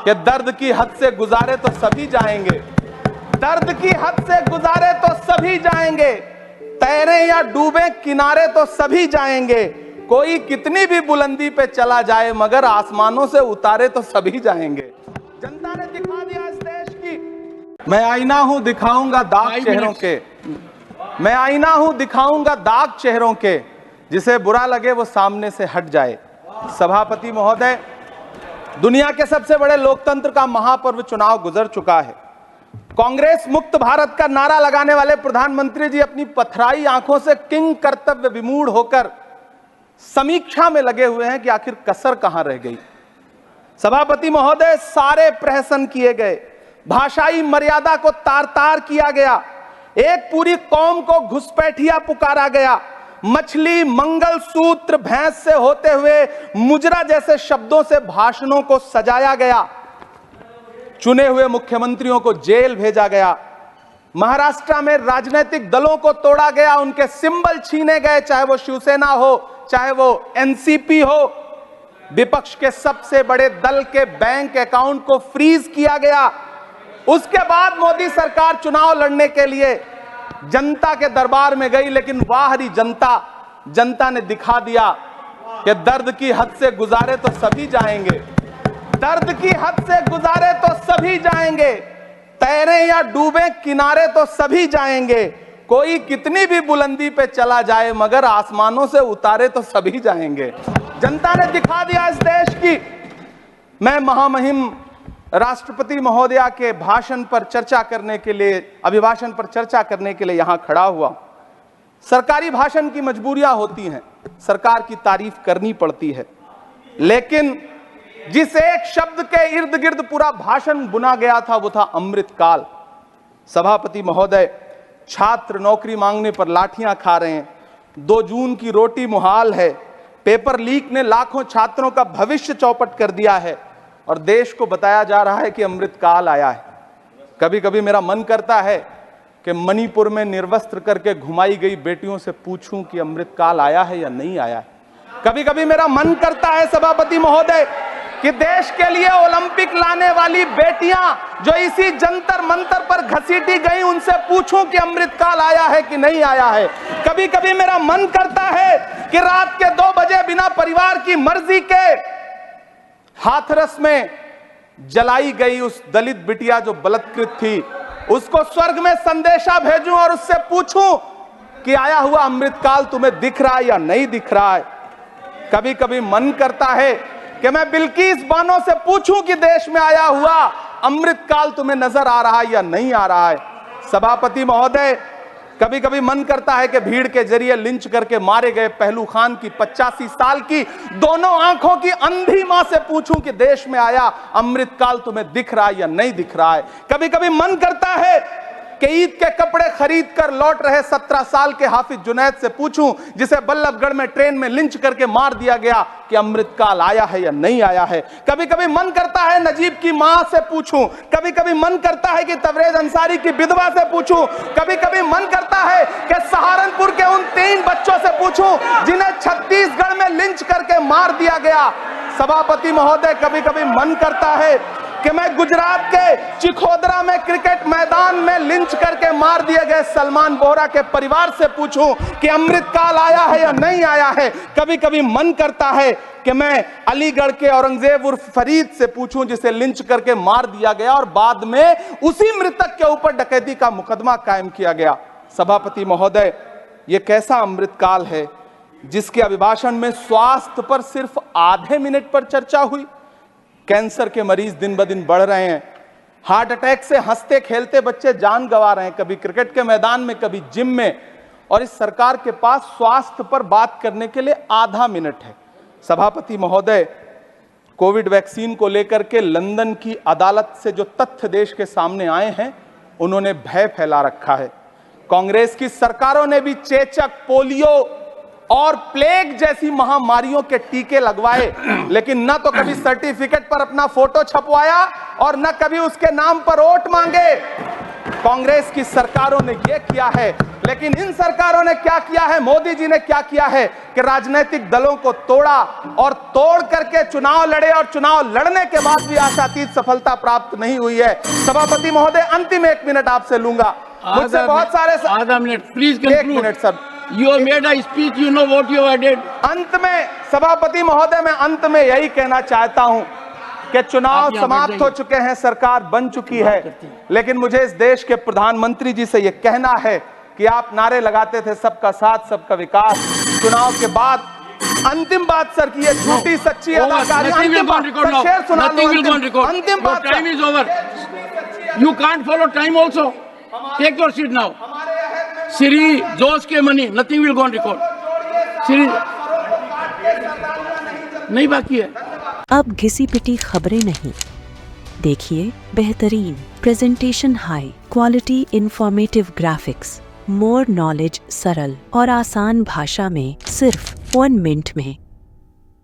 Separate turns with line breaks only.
कि दर्द की हद से गुजारे तो सभी जाएंगे, दर्द की हद से गुजारे तो सभी जाएंगे, तैरे या डूबे किनारे तो सभी जाएंगे, कोई कितनी भी बुलंदी पे चला जाए मगर आसमानों से उतारे तो सभी जाएंगे। जनता ने दिखा दिया इस देश की। मैं आईना हूं दिखाऊंगा दाग चेहरों के, मैं आईना हूं दिखाऊंगा दाग चेहरों के, जिसे बुरा लगे वो सामने से हट जाए। सभापति महोदय, दुनिया के सबसे बड़े लोकतंत्र का महापर्व चुनाव गुजर चुका है। कांग्रेस मुक्त भारत का नारा लगाने वाले प्रधानमंत्री जी अपनी पथराई आंखों से किंग कर्तव्य विमूढ़ होकर समीक्षा में लगे हुए हैं कि आखिर कसर कहां रह गई। सभापति महोदय, सारे प्रहसन किए गए, भाषाई मर्यादा को तार तार किया गया, एक पूरी कौम को घुसपैठिया पुकारा गया, मछली मंगल सूत्र भैंस से होते हुए मुजरा जैसे शब्दों से भाषणों को सजाया गया, चुने हुए मुख्यमंत्रियों को जेल भेजा गया, महाराष्ट्र में राजनीतिक दलों को तोड़ा गया, उनके सिंबल छीने गए, चाहे वो शिवसेना हो चाहे वो एनसीपी हो, विपक्ष के सबसे बड़े दल के बैंक अकाउंट को फ्रीज किया गया। उसके बाद मोदी सरकार चुनाव लड़ने के लिए जनता के दरबार में गई, लेकिन बाहरी जनता ने दिखा दिया कि दर्द की हद से गुजारे तो सभी जाएंगे, दर्द की हद से गुजारे तो सभी जाएंगे, तैरे या डूबे किनारे तो सभी जाएंगे, कोई कितनी भी बुलंदी पे चला जाए मगर आसमानों से उतारे तो सभी जाएंगे। जनता ने दिखा दिया इस देश की। मैं महामहिम राष्ट्रपति महोदया के भाषण पर चर्चा करने के लिए, अभिभाषण पर चर्चा करने के लिए यहां खड़ा हुआ। सरकारी भाषण की मजबूरियां होती हैं, सरकार की तारीफ करनी पड़ती है, लेकिन जिस एक शब्द के इर्द गिर्द पूरा भाषण बुना गया था वो था अमृतकाल। सभापति महोदय, छात्र नौकरी मांगने पर लाठियां खा रहे हैं, 2 जून की रोटी मुहाल है, पेपर लीक ने लाखों छात्रों का भविष्य चौपट कर दिया है और देश को बताया जा रहा है कि अमृतकाल आया है। कभी कभी मेरा मन करता है कि मणिपुर में निर्वस्त्र करके घुमाई गई बेटियों से पूछूं कि अमृतकाल आया है या नहीं आया है। कभी कभी मेरा मन करता है सभापति महोदय कि देश के लिए ओलंपिक लाने वाली बेटियां जो इसी जंतर मंतर पर घसीटी गई, उनसे पूछूं कि अमृतकाल आया है कि नहीं आया है। कभी कभी मेरा मन करता है कि रात के 2 बजे बिना परिवार की मर्जी के हाथरस में जलाई गई उस दलित बिटिया जो बलात्कृत थी, उसको स्वर्ग में संदेशा भेजूं और उससे पूछूं कि आया हुआ अमृतकाल तुम्हें दिख रहा है या नहीं दिख रहा है। कभी कभी मन करता है कि मैं बिल्किस बानो से पूछूं कि देश में आया हुआ अमृतकाल तुम्हें नजर आ रहा है या नहीं आ रहा है। सभापति महोदय, कभी कभी मन करता है कि भीड़ के जरिए लिंच करके मारे गए पहलू खान की 85 साल की दोनों आंखों की अंधी मां से पूछूं कि देश में आया अमृतकाल तुम्हें दिख रहा है या नहीं दिख रहा है। कभी कभी मन करता है कि ईद के कपड़े खरीद कर लौट रहे 17 साल के हाफिज जुनैद से पूछूं, जिसे बल्लभगढ़ में ट्रेन में लिंच करके मार दिया गया, कि अमृतकाल आया है या नहीं आया है। कभी कभी मन करता है नजीब की मां से पूछूं, कभी कभी मन करता है कि तबरेज अंसारी की विधवा से पूछूं, कभी कभी मन करता है कि सहारनपुर के उन 3 बच्चों से पूछूं जिन्हें छत्तीसगढ़ में लिंच करके मार दिया गया। सभापति महोदय, कभी कभी मन करता है कि मैं गुजरात के चिखोदरा में क्रिकेट मैदान में लिंच करके मार दिए गए सलमान बोहरा के परिवार से पूछूं कि अमृतकाल आया है या नहीं आया है। कभी कभी मन करता है कि मैं अलीगढ़ के औरंगजेब उर्फ फरीद से पूछूं, जिसे लिंच करके मार दिया गया और बाद में उसी मृतक के ऊपर डकैती का मुकदमा कायम किया गया। सभापति महोदय, यह कैसा अमृतकाल है जिसके अभिभाषण में स्वास्थ्य पर सिर्फ आधे मिनट पर चर्चा हुई। कैंसर के मरीज दिन ब दिन बढ़ रहे हैं, हार्ट अटैक से हंसते खेलते बच्चे जान गंवा रहे हैं, कभी क्रिकेट के मैदान में कभी जिम में, और इस सरकार के पास स्वास्थ्य पर बात करने के लिए आधा मिनट है। सभापति महोदय, कोविड वैक्सीन को लेकर के लंदन की अदालत से जो तथ्य देश के सामने आए हैं, उन्होंने भय फैला रखा है। कांग्रेस की सरकारों ने भी चेचक, पोलियो और प्लेग जैसी महामारियों के टीके लगवाए, लेकिन न तो कभी सर्टिफिकेट पर अपना फोटो छपवाया और न कभी उसके नाम पर वोट मांगे। कांग्रेस की सरकारों ने यह किया है, लेकिन इन सरकारों ने क्या किया है, मोदी जी ने क्या किया है कि राजनीतिक दलों को तोड़ा और तोड़ करके चुनाव लड़े, और चुनाव लड़ने के बाद भी आशातीत सफलता प्राप्त नहीं हुई है। सभापति महोदय, अंतिम 1 मिनट आपसे लूंगा, मुझसे बहुत सारे
आधा minute please.
1 minute sir.
You have made a speech, you know what you have did.
अंत में सभापति महोदय, मैं अंत में यही कहना चाहता हूं कि चुनाव समाप्त हो चुके हैं, सरकार बन चुकी है, लेकिन मुझे इस देश के प्रधानमंत्री जी से यह कहना है कि आप नारे लगाते थे सबका साथ सबका विकास, चुनाव के बाद अंतिम बात सर की ये झूठी सच्ची अदाकारी, अंतिम बात सर, शेर सुना दो, अंतिम बात,
time is over, you can't follow time also, take your seat now. Shri जोश के मनी, nothing will go on record. Shri नहीं बाकी है।
अब घिसी पिटी खबरें नहीं, देखिए बेहतरीन presentation, high quality informative graphics, more knowledge, सरल और आसान भाषा में सिर्फ 1 मिनट में।